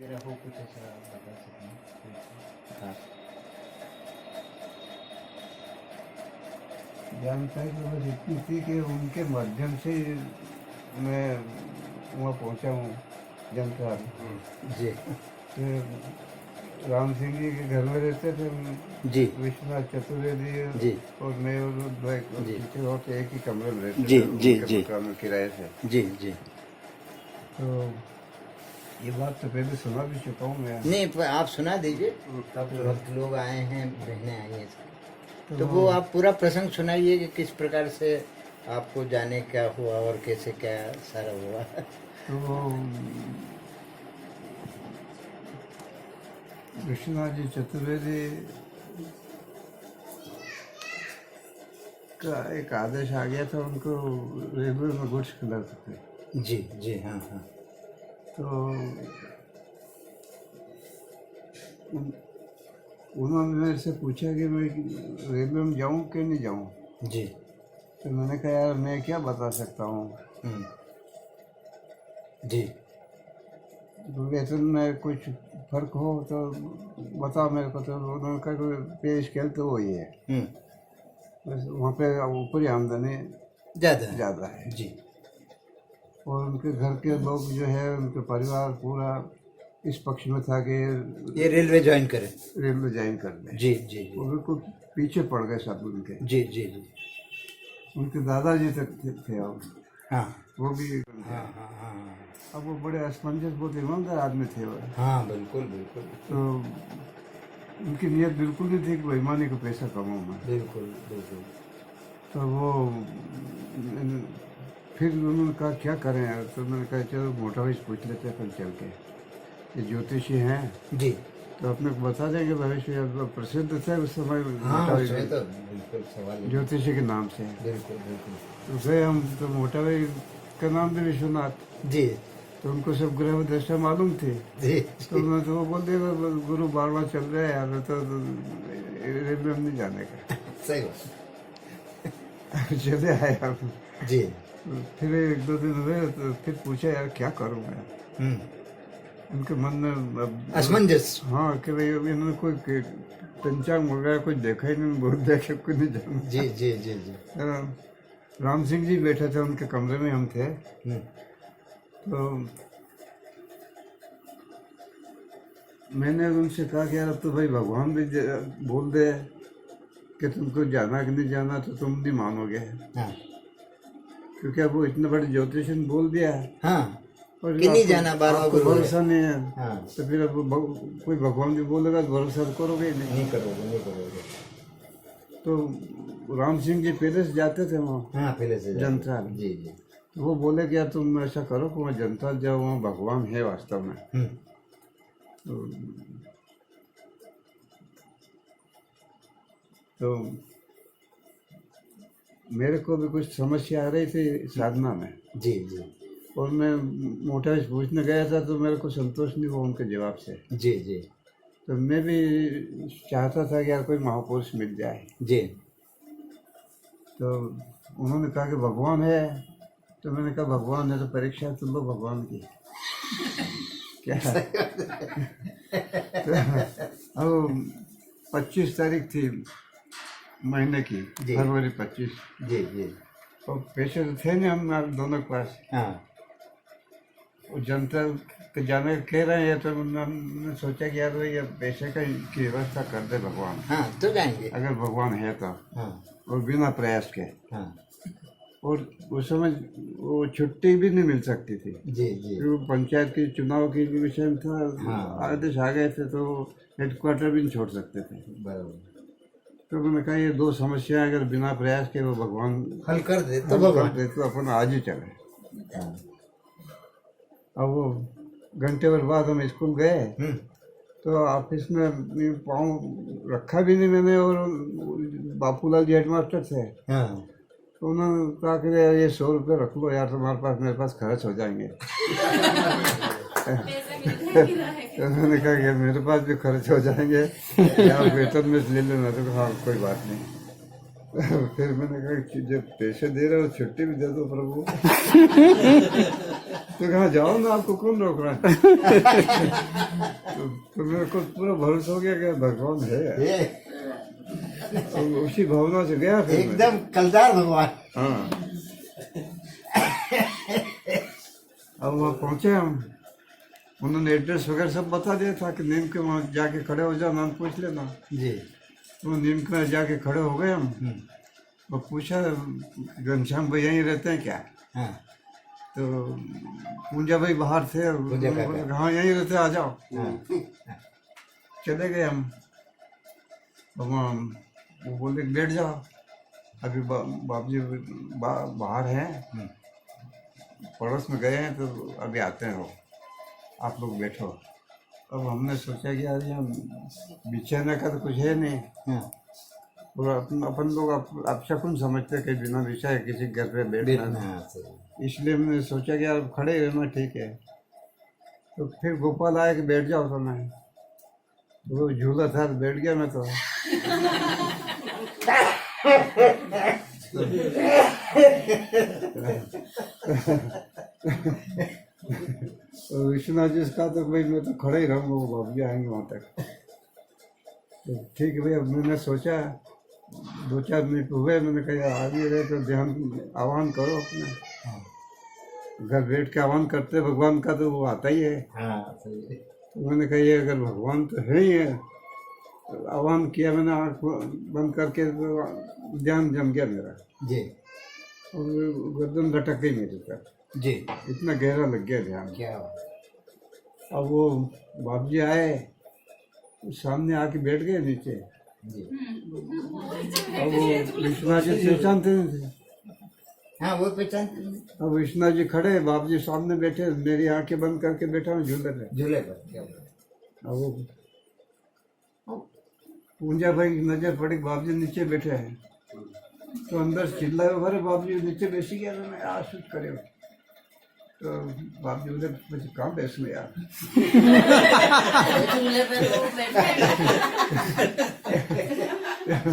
वगैरह हो कुछ ऐसा बता सकें कोई खास? जानकारी तो बस इतनी थी कि उनके माध्यम से मैं वहाँ पहुँचा हूँ जनता। जी राम सिंह जी के घर में रहते थे जी विश्वनाथ चतुर्वेदी जी और मैं और भाई जी पीछे और एक ही कमरे में रहते जी थे जी उनके जी मकान में किराए से। जी जी। तो ये बात तो पहले सुना भी चुका हूँ मैं। नहीं पर आप सुना दीजिए, काफी भक्त लोग आए हैं, बहनें आई हैं, तो तो वो आप पूरा प्रसंग सुनाइए कि किस प्रकार से आपको जाने क्या हुआ और कैसे क्या सारा हुआ। तो विश्वनाथ जी चतुर्वेदी का एक आदेश आ गया था उनको रेलवे में गुड्स खिलाते थे। जी जी हाँ हाँ तो उन्होंने मेरे से पूछा कि मैं रेलवे में जाऊं कि नहीं जाऊं। जी तो मैंने कहा यार मैं क्या बता सकता हूँ, हम्म, जी तो वेतन में कुछ फर्क हो तो बताओ मेरे को। तो उन्होंने कहा कि पे स्केल तो वही है, बस वहाँ पे ऊपरी आमदनी ज़्यादा है ज़्यादा है। जी और उनके घर के लोग जो है उनके परिवार पूरा इस पक्ष में था कि ये रेलवे ज्वाइन करें। रेलवे ज्वाइन कर लें। जी जी जी वो बिल्कुल पीछे पड़ गए सब उनके। जी जी जी उनके दादाजी तक थे और हाँ वो भी हाँ हाँ हाँ अब वो बड़े असमंजस, बहुत ईमानदार आदमी थे वो। हाँ बिल्कुल बिल्कुल तो उनकी नीयत बिल्कुल नहीं थी कि बेईमानी को पैसा कमाऊँ मैं। बिल्कुल बिल्कुल तो वो फिर उन्होंने कहा क्या करें यार। तो मैंने कहा चलो मोटा भाई से पूछ लेते हैं कल चल के, ये ज्योतिषी हैं जी तो अपने को बता देंगे भविष्य। अब प्रसिद्ध थे उस समय हाँ मोटा उसमें भाई तो बिल्कुल सवाल नहीं। ज्योतिषी के नाम से। बिल्कुल बिल्कुल तो गए हम, तो मोटा भाई का नाम भी विश्वनाथ। जी तो उनको सब ग्रह दशा मालूम थी। जी तो मैं तो वो बोल दिया गुरु बार बार चल रहा है यार, तो रेलवे में नहीं जाने का। सही बात चले आए हम। जी फिर एक दो दिन हुए तो फिर पूछा यार क्या करूँ मैं। उनके मन में असमंजस हाँ कि भाई अभी इन्होंने कोई पंचांग वगैरह कुछ देखा ही नहीं, बहुत देखे कुछ नहीं जाना। जी जी जी जी राम सिंह जी बैठे थे उनके कमरे में, हम थे। तो मैंने उनसे कहा कि यार अब तो भाई भगवान भी बोल दे कि तुमको जाना कि नहीं जाना तो तुम नहीं मानोगे, हाँ क्योंकि अब वो इतने बड़े ज्योतिषन बोल दिया है हाँ और कि नहीं आपको- जाना, बारहवां आपको गुरु है। भरोसा नहीं है। हाँ तो फिर अब कोई भगवान भी बोलेगा तो भरोसा तो करोगे ही नहीं। नहीं करोगे नहीं करोगे। तो राम सिंह जी पहले से जाते थे वहाँ हाँ पहले से जाओ। जनता। जी जी तो वो बोले कि यार तुम ऐसा करो कि वहाँ जनता जाओ, वहाँ भगवान है वास्तव में। तो मेरे को भी कुछ समस्या आ रही थी साधना में, जी जी और मैं मोटा से पूछने गया था तो मेरे को संतोष नहीं हुआ उनके जवाब से। जी जी तो मैं भी चाहता था कि यार कोई महापुरुष मिल जाए। जी तो उन्होंने कहा कि भगवान है। तो मैंने कहा भगवान है तो परीक्षा तो लो भगवान की क्या। तो अब 25 तारीख थी महीने की, जी। फरवरी 25। जी जी और पैसे तो थे नहीं हम दोनों के पास। हाँ वो जनता के जाने का कह रहे हैं, तो हमने सोचा कि यार भाई अब पैसे की व्यवस्था कर दे भगवान, हाँ तो जाएंगे। अगर भगवान है तो, हाँ और बिना प्रयास के। हाँ और उस समय वो छुट्टी भी नहीं मिल सकती थी, जी जी वो पंचायत के चुनाव के विषय में था। हाँ। आदेश आ गए थे तो हेडक्वार्टर भी नहीं छोड़ सकते थे। बराबर तो मैंने कहा ये दो समस्याएं अगर बिना प्रयास के वो भगवान हल कर दे तो हल कर भगवान। दे तो अपन आज ही चले। हाँ अब वो घंटे भर बाद हम स्कूल गए, हम्म, तो ऑफिस में पाँव रखा भी नहीं मैंने, और बापूलाल जी हेडमास्टर थे। हाँ तो उन्होंने कहा कि ये 100 रुपये रख लो यार, तुम्हारे पास मेरे पास खर्च हो जाएंगे। तो उन्होंने कहा कि मेरे पास भी खर्च हो जाएंगे, या वेतन में से ले लेना। तो हाँ कोई बात नहीं। फिर मैंने कहा कि जब पैसे दे रहे हो छुट्टी भी दे दो प्रभु। तो कहा जाओ ना, आपको कौन रोक रहा है। तो मेरे को पूरा भरोसा हो गया कि भगवान है। ये तो उसी भावना से गया फिर मैं। एकदम कलदार भगवान। हाँ। अब वहाँ पहुँचे हम, उन्होंने एड्रेस वगैरह सब बता दिया था कि नीम के वहाँ जाके खड़े हो जाओ, नाम पूछ लेना। जी। तो नीम के जाके खड़े हो गए हम। वो पूछा घनश्याम भाई यहीं रहते हैं क्या? हाँ। तो पूंजा भाई बाहर थे, पूंजा काका। बोले, हाँ यहीं रहते, आ जाओ। हाँ। चले गए हम। तो वहाँ वो बोले बैठ जाओ, अभी बाबू जी बाहर हैं, पड़ोस में गए हैं, तो अभी आते हैं, वो आप लोग बैठो। अब हमने सोचा कि यार यहाँ बिछाने का तो कुछ है नहीं। हाँ। और अपन लोग आप शकुन समझते हैं कि बिना बिछाए किसी घर पे बैठना। हाँ, सही। इसलिए हमने सोचा कि यार खड़े रहना ठीक है। तो फिर गोपाल आया कि बैठ जाओ। तो मैं वो झूला था तो बैठ गया मैं तो। तो विश्वनाथ जी से कहा तो भाई मैं तो खड़े ही रहूँगा, वो बाबू जी आएंगे वहाँ तक। तो ठीक है भाई। अब मैंने सोचा 2-4 मिनट हुए, मैंने कहा आगे रहे तो ध्यान आह्वान करो अपने। घर बैठ के आह्वान करते भगवान का तो वो आता ही है। हाँ, सही है। तो मैंने कहा ये अगर भगवान तो है ही है, तो आह्वान किया मैंने, आँख बंद करके, तो ध्यान जम गया मेरा जी। और गर्दन लटक गई मेरी तरफ, जी। इतना गहरा लग गया ध्यान। क्या? अब वो बाबू जी आए, सामने आके बैठ गए नीचे। जी। अब वो विश्वनाथ जी पहचानते नहीं थे। हाँ, वो पहचान। अब विश्वनाथ जी खड़े, बाबू जी सामने बैठे, मेरी आंखें बंद करके बैठा हूँ झूले पे। झूले पर। क्या? अब वो पूंजा भाई की नजर पड़ी, बाबू जी नीचे बैठे हैं, तो अंदर चिल्लाए, अरे बाबू जी नीचे बैसी गया, तो मैं आज कुछ करे। तो बाबू जी बोले मुझे कहाँ बैसू यार।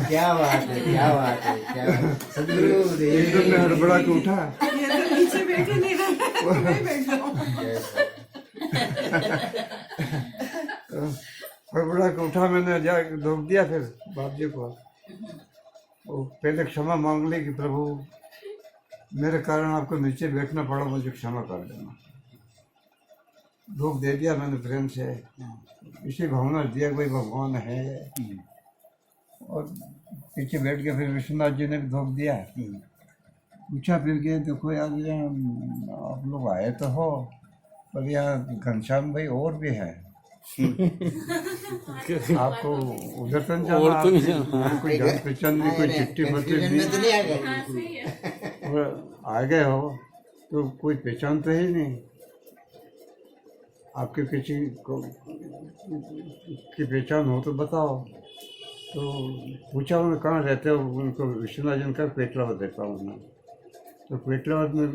क्या बात है, क्या बात है, क्या सदगुरु एकदम में हड़बड़ा के उठा। नीचे बैठे नहीं हड़बड़ा के उठा, मैंने जाके धोख दिया फिर बाप जी को। वो पहले क्षमा मांग ली कि प्रभु मेरे कारण आपको नीचे बैठना पड़ा, मुझे क्षमा कर देना। धोख दे दिया मैंने प्रेम से, इसी भावना दिया भाई भगवान है। और पीछे बैठ के फिर विश्वनाथ जी ने भी धोख दिया। पूछा फिर के देखो यार यहाँ आप लोग आए तो हो, पर यहाँ घनश्याम भाई और भी है, आपको उधर तो नहीं जाना, कोई जान पहचान नहीं, कोई चिट्ठी पत्री नहीं, आ गए हो तो कोई पहचान तो है नहीं, आपके किसी को की पहचान हो तो बताओ। तो पूछा उन्होंने कहाँ रहते हो, उनको विश्वनाथ जी का पेटलावत रहता हूँ मैं। तो पेटलावत में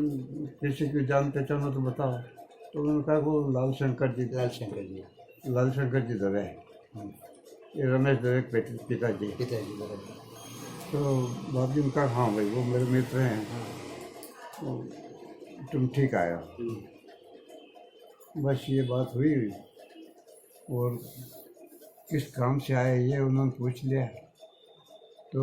किसी की जान पहचान हो तो बताओ। तो उन्होंने कहा वो लाल शंकर जी दवे, ये रमेश दवे पिताजी। तो बाबू जी ने कहा हाँ भाई वो मेरे मित्र हैं, तो तुम ठीक आए हो। बस ये बात हुई। और किस काम से आए ये उन्होंने पूछ लिया। तो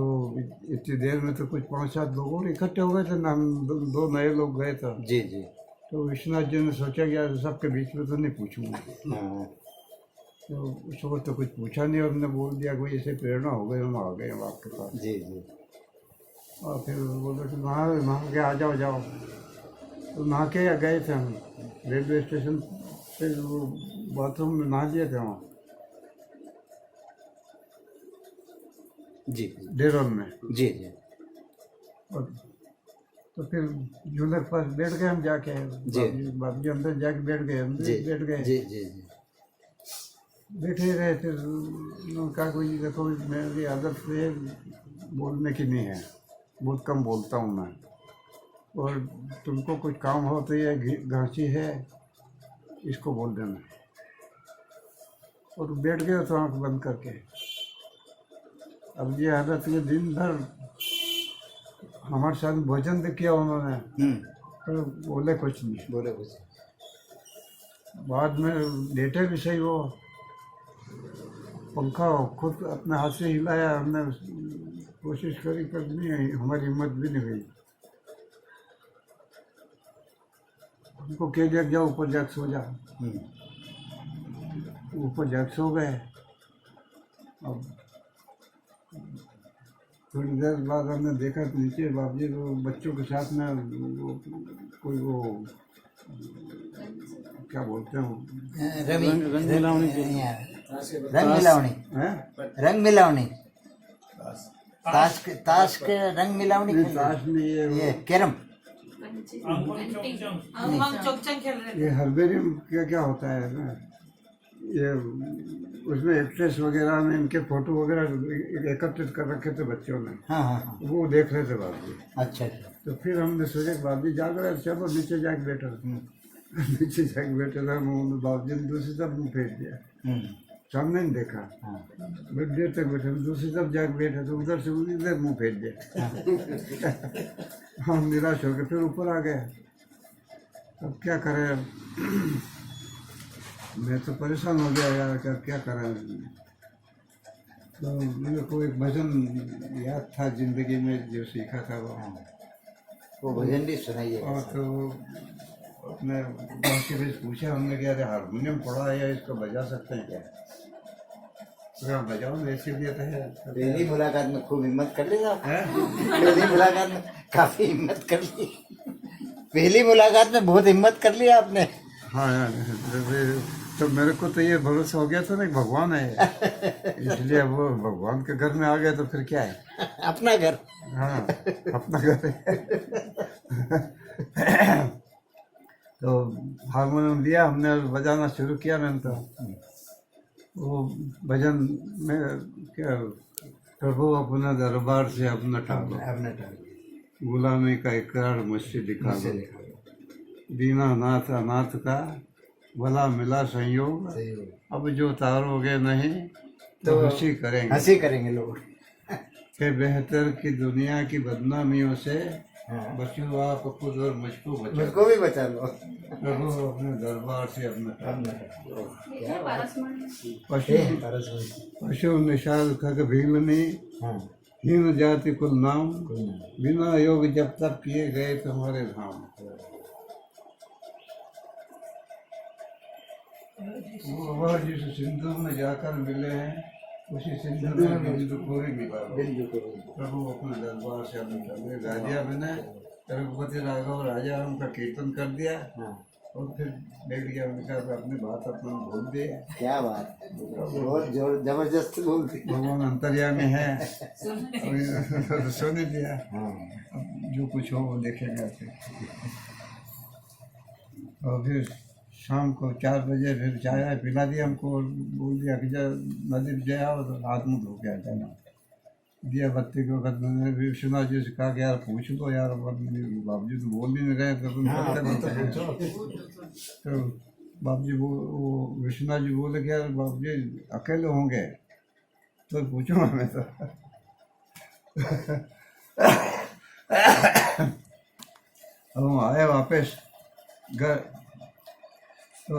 इतनी देर में तो कुछ 5-7 लोग और इकट्ठे हो गए थे ना, हम 2 नए लोग गए थे। जी जी। तो विश्वनाथ जी ने सोचा कि यार सबके बीच में तो नहीं पूछूंगा। हाँ। तो उस वक्त तो कुछ पूछा नहीं, और हमने बोल दिया कोई ऐसे प्रेरणा हो गई, हम आ गए हम आपके पास। जी जी। और फिर बोला कि नहा के आ जाओ जाओ। तो नहा के गए थे हम रेलवे स्टेशन से, वो बाथरूम में नहा लिए थे वहाँ जी डेरोन में। जी जी। और तो फिर झूले के पास बैठ गए हम जाके। बाबू जी अंदर जाके बैठ गए, हम भी बैठ गए। जी जी जी। बैठे रहे। फिर उन्होंने कहा कोई देखो मेरी आदत ये बोलने की नहीं है, बहुत कम बोलता हूँ मैं, और तुमको कुछ काम हो तो ये घांसी है इसको बोल देना। और बैठ गए तो आँख बंद करके। अब ये हालत, ये दिन भर हमारे साथ भोजन भी किया उन्होंने, पर बोले कुछ नहीं। बोले कुछ बाद में लेटे भी सही, वो पंखा खुद अपने हाथ से हिलाया, हमने कोशिश करी पर नहीं, हमारी हिम्मत भी नहीं हुई। उनको कह दिया जाओ ऊपर जाके सो जा, ऊपर जाके सो गए। अब थोड़ी देर बाद हमने देखा कि नीचे बाबूजी वो बच्चों के साथ में कोई वो क्या बोलते हैं रंग मिलावनी हैं? रंग मिलावनी ताश के रंग मिलावनी नहीं, खेल ताश में ये कैरम हम चौकचन खेल रहे थे। ये हर्बेरियम क्या क्या होता है ना, ये उसमें एक्ट्रेस वगैरह में इनके फोटो वगैरह एकत्रित कर रखे थे बच्चों ने, हाँ हाँ हाँ वो देख रहे थे बाबूजी। अच्छा अच्छा तो फिर हमने सोचा कि बाबूजी जाग रहे हैं, चलो नीचे जाके बैठो। नीचे जाके बैठे थे, बाबूजी ने दूसरी तरफ मुँह फेंक दिया, सामने नहीं देखा। हाँ बड़ी देर तक बैठे, दूसरी तरफ जाके बैठे तो उधर से इधर मुँह फेंक दिया। हम निराश हो गए, फिर ऊपर आ गए। अब क्या करें, मैं तो परेशान हो गया यार, क्या करें। तो मेरे को एक भजन याद था जिंदगी में जो सीखा था वो भजन भी सुनाइए। और तो अपने गाँव के बीच पूछा हमने, क्या हारमोनियम पड़ा है या इसको बजा सकते हैं क्या? तो बजाओ, ऐसे लिए तो है। पहली मुलाकात में खूब हिम्मत कर ली साहब। पहली मुलाकात में काफी हिम्मत कर ली, पहली मुलाकात में बहुत हिम्मत कर ली आपने। हाँ यार, तो मेरे को तो ये भरोसा हो गया था ना कि भगवान है, इसलिए वो भगवान के घर में आ गए तो फिर क्या है, अपना घर। हाँ अपना घर है। तो हारमोनियम लिया हमने और बजाना शुरू किया मैंने। तो वो भजन में क्या, प्रभु अपना दरबार से अपना ठाकुर, अपना टाल गुलामी का इकरार मुझसे दिखा दो, दीना नाथ अनाथ का भला मिला संयोग, अब जो तारोगे नहीं तो हंसी करेंगे। हंसी करेंगे लोग। के बेहतर की दुनिया की बदनामियों से बचो आप खुद और मुझको बचाओ, मुझको भी बचा लो। प्रभु अपने दरबार से अपना पशु पशु निषाद खग भीलनी, हीन जाति कुल नाम, बिना योग जब तक किए गए तुम्हारे धाम। वो वह जिस सिंधु में जाकर मिले हैं, उसी सिंधु में बिंदु कोरी मिला। प्रभु अपने दरबार से अपने गाजिया बने, रघुपति राघव राजा उनका कीर्तन कर दिया और फिर बैठ गया। उनका अपनी बात अपना भूल दिया। क्या बात, बहुत जोर जबरदस्त बोल दी। भगवान अंतर्यामी है, सुन दिया। अब जो कुछ हो वो देखेगा फिर। और फिर शाम को 4 बजे फिर चाय पिला दिया हमको और बोल दिया कि जब नदी में जाओ तो हाथ मुँह धो के आ जाना। दिया बत्ती के वक्त मैंने भी सुना जी से कहा कि यार पूछ लो यार, बाबूजी तो बोल ही नहीं रहे तो तुम पूछो। तो बाबूजी वो विश्वनाथ जी बोले कि यार बाबूजी अकेले होंगे तो पूछूंगा मैं तो। अब हम आए वापस घर, तो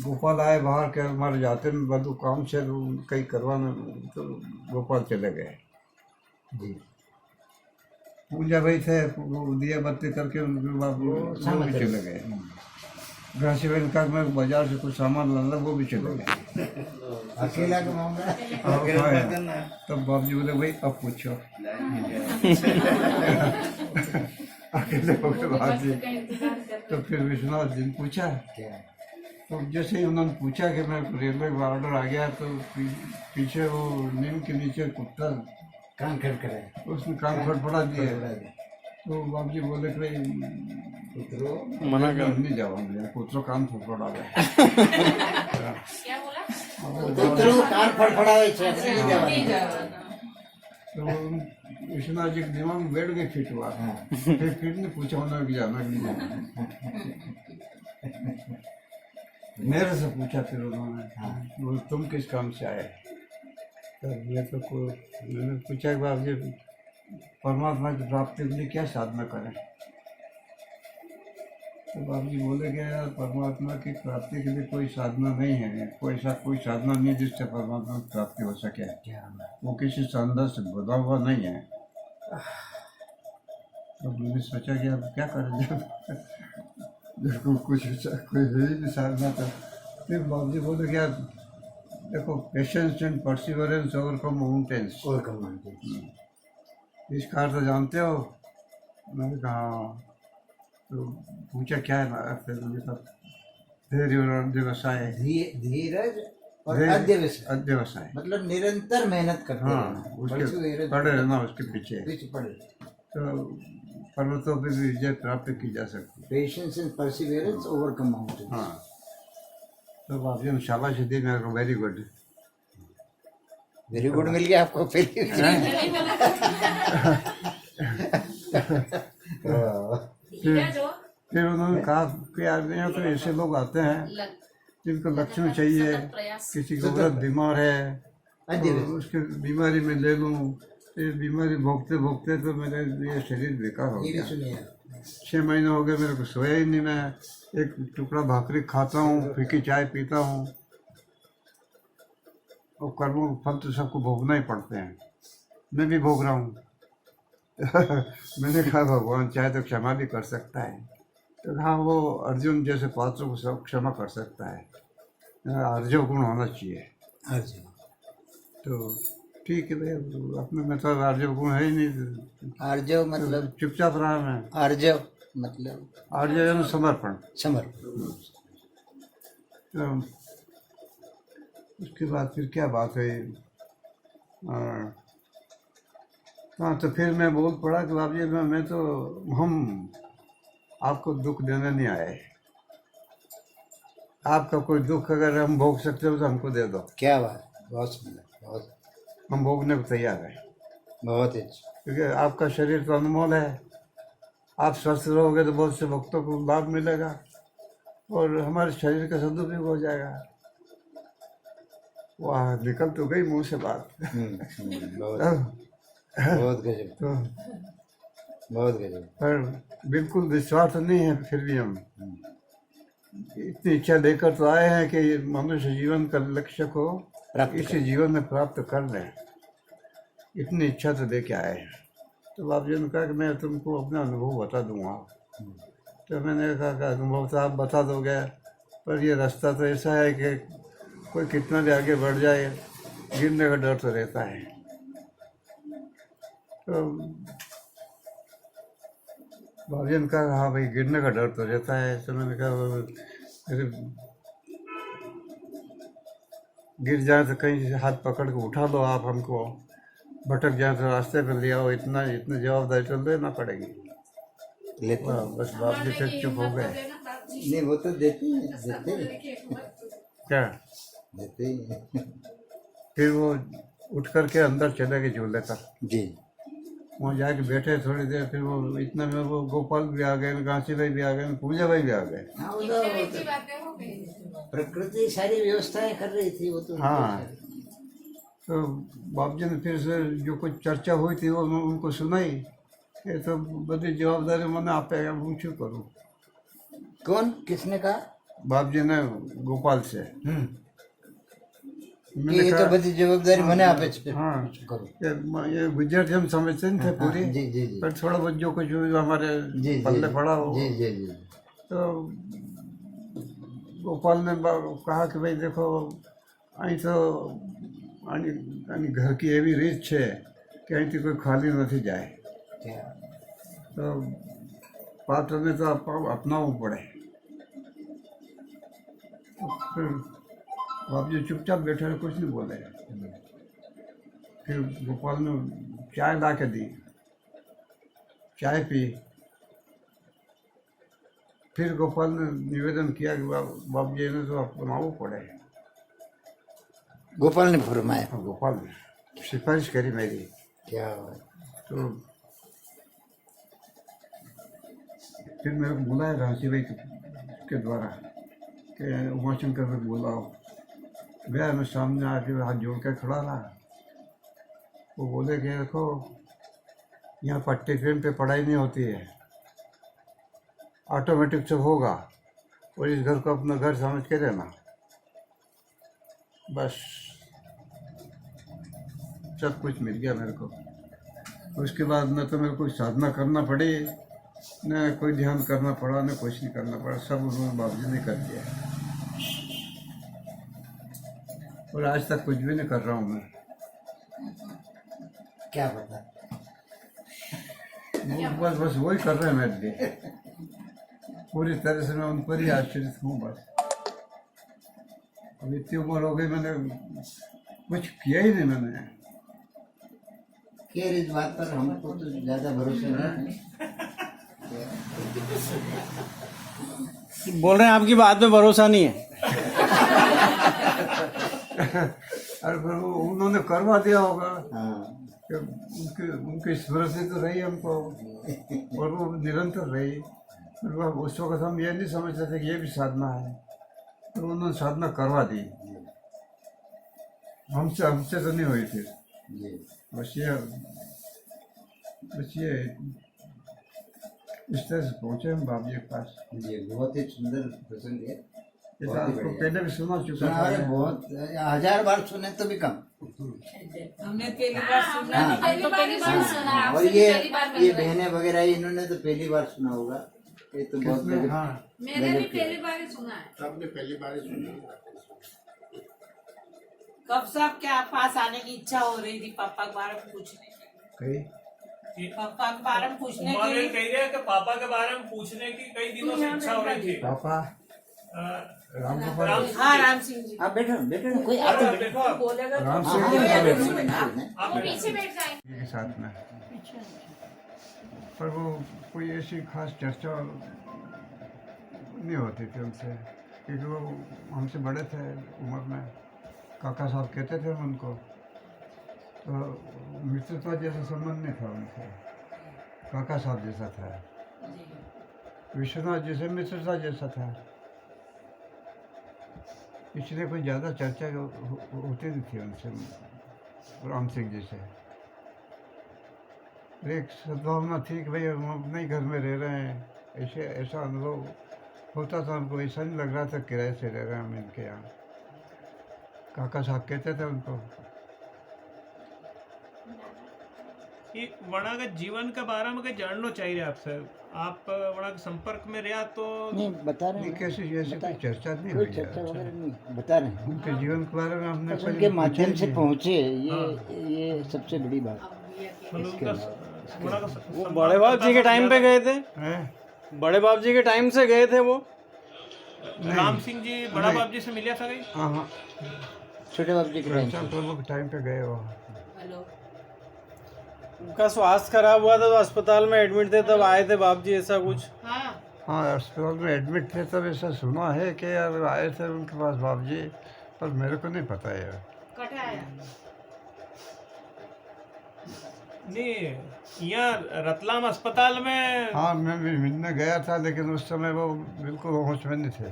गोपाल आए बाहर के, हमारे जाते में बदू काम से कहीं करवाना, तो गोपाल चले गए जी। पूजा भाई थे, दिया बत्ती करके उनके बाद वो भी चले गए। घासी बहन का मैं बाजार से कुछ सामान लाना, वो भी चले गए। अकेला का मामला। तब बाबू जी बोले भाई अब पूछो। अकेले हो गए बाबू जी। तो फिर विश्वनाथ जी ने पूछा, तो जैसे ही उन्होंने पूछा कि मैं रेलवे का ऑर्डर आ गया, तो पीछे वो नीम के नीचे कुत्ता कान खड़खड़ाए, उसने कान फटफड़ा दिए। तो बाबू जी बोले कि मना कर नहीं जाओगे, पुत्रो कान फटफड़ा गए। कान फड़फड़ाए तो विश्वनाथ जी के दिमाग में बैठ गई फिट हुआ। फिर नहीं पूछा उन्होंने कि जाना कि नहीं जाना। मेरे से पूछा फिर उन्होंने, बोले तुम किस काम से आए? तब मैं तो मैंने पूछा कि बाबू जी परमात्मा की प्राप्ति के लिए क्या साधना करें। तो बाबू जी बोले कि यार परमात्मा की प्राप्ति के लिए कोई साधना नहीं है, कोई साधना नहीं जिससे परमात्मा की प्राप्ति हो सके। वो किसी संदर्भ से बधा हुआ नहीं है। तो मैंने सोचा कि अब क्या करें जब कुछ कोई है ही नहीं साधना। तो फिर बाबू जी बोले कि यार देखो, patience and perseverance overcome mountains. इसका अर्थ जानते हो? मैंने कहा तो पूछा क्या है ना, फिर मुझे कहा धैर्य और अध्यवसाय। धीरज और धैर्य अध्यवसाय मतलब निरंतर मेहनत करते हाँ, रहना, उसके पड़े रहना, उसके पीछे पड़े। तो पर्वतों पे भी विजय प्राप्त की जा सकती है। Patience and perseverance overcome mountains. हाँ, तो आपने शाबाश दी मेरे को, वेरी गुड। वेरी गुड मिल गया आपको फिर। फिर उन्होंने कहा कि यार यहाँ तो ऐसे लोग आते हैं जिनको लक्षण चाहिए, किसी को औरत बीमार है तो उसके बीमारी में ले लूँ, ये बीमारी भोगते भोगते तो मेरे ये शरीर बेकार हो गया। 6 महीने हो गए मेरे को सोया ही नहीं, मैं एक टुकड़ा भाकरी खाता हूँ, फीकी चाय पीता हूँ, और कर्मों के फल तो सबको भोगना ही पड़ते हैं, मैं भी भोग रहा हूँ। मैंने कहा भगवान चाहे तो क्षमा भी कर सकता है। तो कहा वो अर्जुन जैसे पात्रों को सब क्षमा कर सकता है, अर्जव गुण होना चाहिए। तो ठीक है भाई, अपने में तो आर्जव गुण है ही नहीं। आर्जव मतलब चुपचाप रहा मैं। आर्जव मतलब आर्जव समर्पण। तो उसके बाद फिर क्या बात है, हाँ, तो फिर मैं बोल पड़ा कि बाबू जी मैं तो हम आपको दुख देने नहीं आए, आपका कोई दुख अगर हम भोग सकते हो तो हमको दे दो। क्या बात, बहुत सुंदर, बहुत हम भोगने को तैयार हैं। बहुत अच्छा। क्योंकि आपका शरीर तो अनमोल है, आप स्वस्थ रहोगे तो बहुत से भक्तों को लाभ मिलेगा और हमारे शरीर का सदुपयोग हो जाएगा। वाह, निकल तो गई मुंह से बात। बहुत गजब, तो बहुत गजब। पर बिल्कुल विश्वास नहीं है, फिर भी हम इतनी इच्छा लेकर तो आए हैं कि मनुष्य जीवन का लक्ष्य को इसी जीवन में प्राप्त कर लें, इतनी इच्छा तो लेके आए हैं। तो बाबू जी ने कहा कि मैं तुमको अपना अनुभव बता दूंगा। तो मैंने कहा कि अनुभव तो आप बता दोगे, पर ये रास्ता तो ऐसा है कि कोई कितना भी आगे बढ़ जाए गिरने का डर तो रहता है। तो बाबू जी ने कहा हाँ भाई, गिरने का डर तो रहता है। तो मैंने कहा गिर जाए तो कहीं हाथ पकड़ के उठा लो आप हमको, भटक जाए तो रास्ते पर ले आओ, इतना जवाबदारी तो लेना पड़ेगी। बस बाप जी फिर चुप हो गए। नहीं, वो तो देते हैं, क्या देते ही। फिर वो उठ करके अंदर चले गए झूले तक जी। वहाँ जाके बैठे थोड़ी देर, फिर वो इतना में वो गोपाल भी आ गए, घासी भाई भी आ गए, पूजा भाई भी आ गए। हाँ, वो प्रकृति सारी व्यवस्थाएं कर रही थी, वो तो। हाँ, तो बाप जी ने फिर से जो कुछ चर्चा हुई थी वो उनको सुनाई। ये तो बड़ी जवाबदारी मैंने आप पे पूछू करूँ। कौन, किसने कहा? बाप जी ने गोपाल से। ये तो बड़ी जवाबदारी मैंने आप पे। हाँ, करो। ये गुजराती हम समझते नहीं थे पूरी। जी जी जी। पर थोड़ा बहुत जो कुछ हमारे पल्ले पड़ा हो। जी जी जी। तो गोपाल ने कहा कि भाई देखो, અહીં તો આની घर की એવી રીત છે કે અહીંથી કોઈ ખાલી નથી જાય, તો પાત્રને તો अपनावવું પડે। फिर बाबू जी चुपचाप बैठे रहे, कुछ नहीं बोले। फिर गोपाल ने चाय ला के दी, चाय पी। फिर गोपाल ने निवेदन किया कि बाबू जी ने तो अपनावવું પડે। गोपाल ने फरमाया? गोपाल ने सिफारिश करी मेरी। क्या बात। तो फिर मेरे को बुलाया घासी भाई के द्वारा कि उमाशंकर में बुलाओ। गया, मैं सामने आके हाथ जोड़ कर खड़ा रहा। वो बोले कि देखो, यहाँ पट्टी फ्रेम पे पढ़ाई नहीं होती है, ऑटोमेटिक सब होगा, और इस घर को अपना घर समझ के रहना, बस सब कुछ मिल गया मेरे को। उसके बाद न तो मेरे को साधना करना पड़ी, न कोई ध्यान करना पड़ा, न कुछ नहीं करना पड़ा, सब उन्होंने बाबूजी ने कर दिया। और आज तक कुछ भी नहीं कर रहा हूँ मैं। क्या पता, बस बस वही कर रहे हैं मेरे लिए, पूरी तरह से मैं उन पर ही आश्रित हूँ बस। अब इतनी उम्र हो गई, मैंने कुछ किया ही नहीं मैंने। खैर इस बात पर हमको तो ज्यादा भरोसा नहीं है। बोल रहे हैं आपकी बात पे भरोसा नहीं है। अरे फिर वो उन्होंने करवा दिया होगा हाँ, कि उनकी उनकी स्मृति तो रही हमको, और वो निरंतर रही। फिर वो उस वक्त हम ये नहीं समझते थे कि ये भी साधना है, तो उन्होंने साधना करवा दी। हमसे हमसे तो नहीं हुई थी। जी बस ये इस तरह से पहुँचे हम बाबू जी के पास। जी, बहुत ही सुंदर प्रसंग है। ये तो बहुत ही आपको बढ़िया। पहले भी सुना चुका सुना, था अरे मैं। बहुत 1000 बार सुने तो भी कम। हमने पहली बार सुना। हाँ। पहली बार सुना है, और आपसे ये पहली बार मिल ये रही है। बहनें वगैरह इन्होंने तो पहली बार सुना होगा। ये तो बहुत किसने? गजब- हाँ, मैंने भी गजब की पहली बार ही सुना है। कब से आपके पास आने की इच्छा हो रही थी पापा के बारे में पूछने की? कहीं पापा के बारे में पूछने उमा के ने लिए कही है कि पापा के बारे में पूछने की कई दिनों से इच्छा हो रही थी। पापा अ, राम गोपाल हाँ राम सिंह जी। आप बैठो बैठो ना, कोई आप आता देखो आप राम हाँ, सिंह हाँ, जी हाँ, के हाँ, वो पीछे बैठ जाएंगे। साथ में, पर वो कोई ऐसी खास चर्चा नहीं होती थी उनसे, क्योंकि वो हमसे बड़े थे उम्र में। काका साहब कहते थे हम उनको, तो मित्रता जैसा संबंध नहीं था उनसे, काका साहब जैसा था। विश्वनाथ जैसे मित्रता जैसा था, इसलिए कोई ज़्यादा चर्चा होती नहीं थी उनसे राम सिंह जी से। एक सद्भावना थी कि भाई हम अपने ही घर में रह रहे हैं, ऐसे ऐसा अनुभव होता था हमको। ऐसा नहीं लग रहा था किराए से रह रहे हैं हम इनके यहाँ। काका साहब कहते थे उनको। ये वहाँ के जीवन के बारे में जानना चाहिए आपसे। आप वहाँ के संपर्क में रहा तो नहीं बता रहे नहीं, हैं, कैसे ऐसे कोई चर्चा नहीं कोई हुई चर्चा है। वगैरह नहीं बता रहे हैं। उनके जीवन के बारे में हमने बस कभी उनके पूछा माध्यम ही से नहीं। पहुँचे, ये सबसे बड़ी बात। मतलब उनका वहाँ का वो बड़े बाप जी के टाइम पे गए थे, हैं? बड़े बाप जी के टाइम से गए थे वो। राम सिंह जी बड़ा बाप जी से मिलिया था कहीं? हाँ हाँ, छोटे बाबू जी के टाइम चर्चा प्रभु के टाइम पे गए वो। हेलो। उनका स्वास्थ्य खराब हुआ था तो अस्पताल में एडमिट थे, तब आए थे बाप जी, ऐसा कुछ। हाँ हाँ, अस्पताल में एडमिट थे तब ऐसा सुना है कि यार आए थे उनके पास बाप जी, पर मेरे को नहीं पता यार। कटे आया। नहीं, यहाँ रतलाम अस्पताल में। हाँ, मैं भी मिलने गया था, लेकिन उस समय वो बिल्कुल होश में नहीं थे।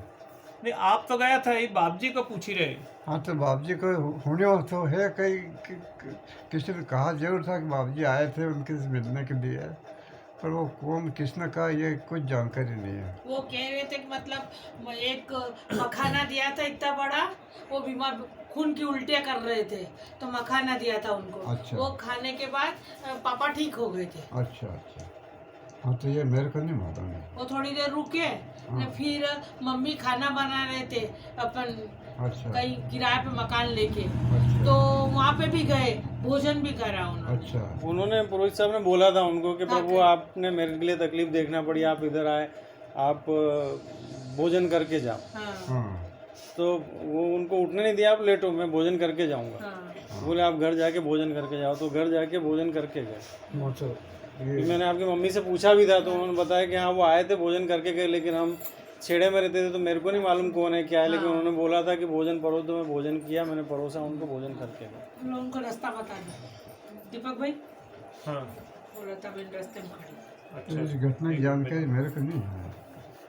नहीं, आप तो गया था, ये बाप जी को पूछ ही रहे। हाँ, तो बाप जी को होने तो है कहीं किसी ने कहा जरूर था कि बाप जी आए थे उनके से मिलने के लिए, पर वो कौन किसने कहा ये कुछ जानकारी नहीं है। वो कह रहे थे कि मतलब एक मखाना दिया था इतना बड़ा, वो बीमार खून की उल्टियाँ कर रहे थे तो मखाना दिया था उनको। अच्छा। वो खाने के बाद पापा ठीक हो गए थे। अच्छा अच्छा, हाँ तो ये मेरे को नहीं मालूम है। वो थोड़ी देर रुके हाँ। न फिर मम्मी खाना बना रहे थे अपन अच्छा कहीं किराए पे मकान लेके, अच्छा तो वहाँ पे भी गए, भोजन भी करा उन्होंने। अच्छा उन्होंने पुरोहित साहब ने बोला था उनको कि हाँ, प्रभु आपने मेरे लिए तकलीफ देखना पड़ी, आप इधर आए, आप भोजन करके जाओ। हाँ हाँ तो वो उनको उठने नहीं दिया, आप लेट हो, मैं भोजन करके जाऊंगा। हाँ बोले आप घर जाके भोजन करके जाओ, तो घर जाके भोजन करके गए। वो तो फिर मैंने आपकी मम्मी से पूछा भी था तो उन्होंने बताया कि हाँ वो आए थे, भोजन करके गए, लेकिन हम छेड़े में रहते थे तो मेरे को नहीं मालूम कौन है क्या है, लेकिन उन्होंने बोला था कि भोजन परो, तो मैं भोजन किया, मैंने परोसा उनको, भोजन करके गए। हम लोगों को रास्ता बता दो दीपक भाई, हाँ, बोला था मैंने रास्ते में खड़ी। तो इस घटना की जानकारी मेरे को नहीं है।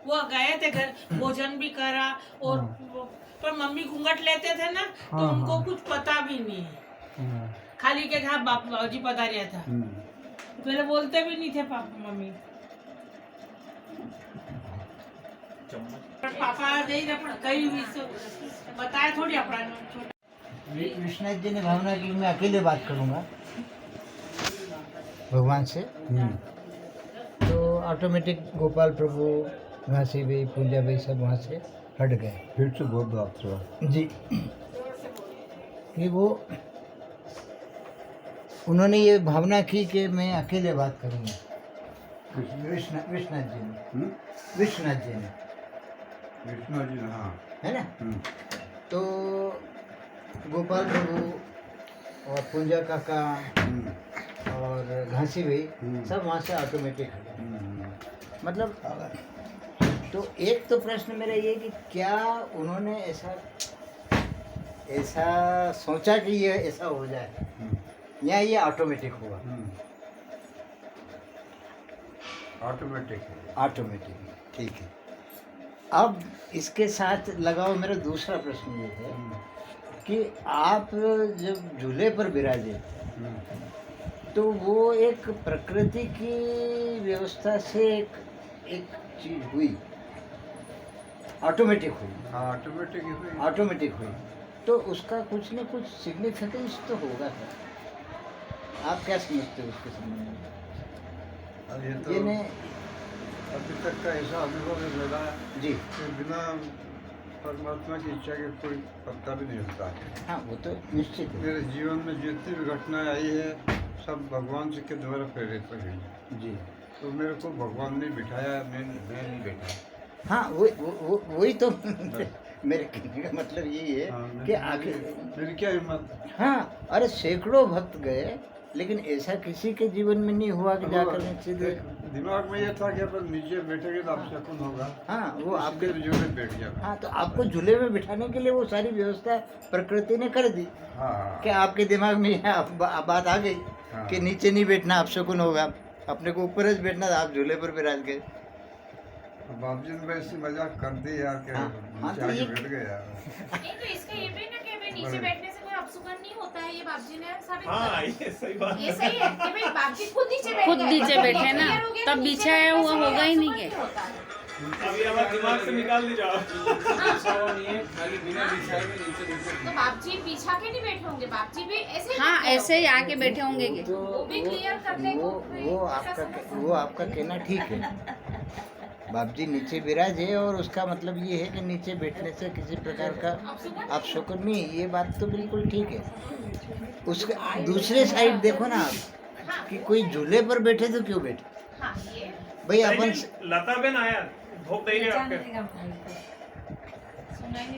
वो गए थे घर, भोजन भी करा और पर मम्मी घूंघट लेते थे ना तो हाँ, उनको हाँ। कुछ पता भी नहीं है, हाँ, खाली के हाँ बाबूजी पता रहा था। पहले बोलते भी नहीं थे पापा मम्मी पापा नहीं रहा कहीं भी बताया थोड़ी अपना विश्वनाथ जी ने भावना की मैं अकेले बात करूंगा भगवान से, तो ऑटोमेटिक गोपाल प्रभु, घासी भाई, पूजा भाई सब वहाँ से हट गए। फिर से बहुत बात हुआ जी, कि वो उन्होंने ये भावना की कि मैं अकेले बात करूंगा। विश्वनाथ जी ने, विश्वनाथ जी ने, विष्णु जी ने, हाँ। है ना। तो गोपाल प्रभु और पूंजा काका और घासी भाई सब वहाँ से ऑटोमेटिक हटे। मतलब तो एक तो प्रश्न मेरा ये कि क्या उन्होंने ऐसा सोचा कि ये ऐसा हो जाए या ये ऑटोमेटिक हुआ? ऑटोमेटिक, ठीक है। अब इसके साथ लगाओ मेरा दूसरा प्रश्न ये है कि आप जब झूले पर विराजे तो वो एक प्रकृति की व्यवस्था से एक चीज हुई, ऑटोमेटिक हुई, ऑटोमेटिक हुई, तो उसका कुछ न कुछ सिग्निफिकेंस तो होगा सर। आप क्या समझते हो उसके संबंध में? ये तो ये ने अभी तक का ऐसा अनुभव है मेरा जी, कि बिना परमात्मा की इच्छा के कोई पत्ता भी नहीं होता। हाँ वो तो निश्चित है। मेरे जीवन में जितनी भी घटनाएं आई है सब भगवान जी के द्वारा प्रेरित हुई है। जी तो मेरे को भगवान ने बिठाया, मैं नहीं बैठा। हाँ, वही तो मेरे कहने का मतलब यही है हाँ, कि आखिर मेरी क्या हिम्मत। हाँ, अरे सैकड़ों भक्त गए लेकिन ऐसा किसी के जीवन में नहीं हुआ कि जाकर सीधे दिमाग में ये था कि अपन नीचे बैठेंगे तो अपशकुन होगा। हाँ, वो आपके झूले में बैठ गया। हाँ, तो आपको झूले में बिठाने के लिए वो सारी व्यवस्था प्रकृति ने कर दी हाँ, कि आपके दिमाग में यह बात आ गई हाँ। कि नीचे नहीं बैठना, अपशकुन होगा, अपने को ऊपर ही बैठना, आप झूले पर विराज गए। बाप जी ने वैसे मजाक कर दी यार कि हाँ, नीचे तो आके ये- बैठ गए यार। नहीं तो इसका ये भी ना कि भाई नीचे बैठने से कोई अपसुकन नहीं होता है, ये बाबजी ने साबित हाँ करा। ये सही बात ये सही है कि भाई बाबजी खुद नीचे बैठ खुद गए। नीचे मतलब बैठे ना, clear हो गया तब नीचे बिछाया बैठने हुआ से होगा ही नहीं अपसुकन के। होता है। अभी हमारे दिमाग से निकाल दी जाओ तो बाबजी बिछा के नहीं बैठे होंगे, बाबजी भी ऐसे ही हाँ बैठे ऐसे ही होंगे। आके बैठे होंगे के। वो भी clear करने को कोई वो ऐसा समझ वो आपका कहना ठीक है। बाप जी नीचे विराज है और उसका मतलब ये है कि नीचे बैठने से किसी प्रकार का अपशकुन नहीं, ये बात तो बिल्कुल ठीक है। उसके दूसरे साइड देखो ना आप कि कोई झूले पर बैठे तो क्यों बैठे हाँ ये भाई अपन लता बेन आया भोग दे रहे आपके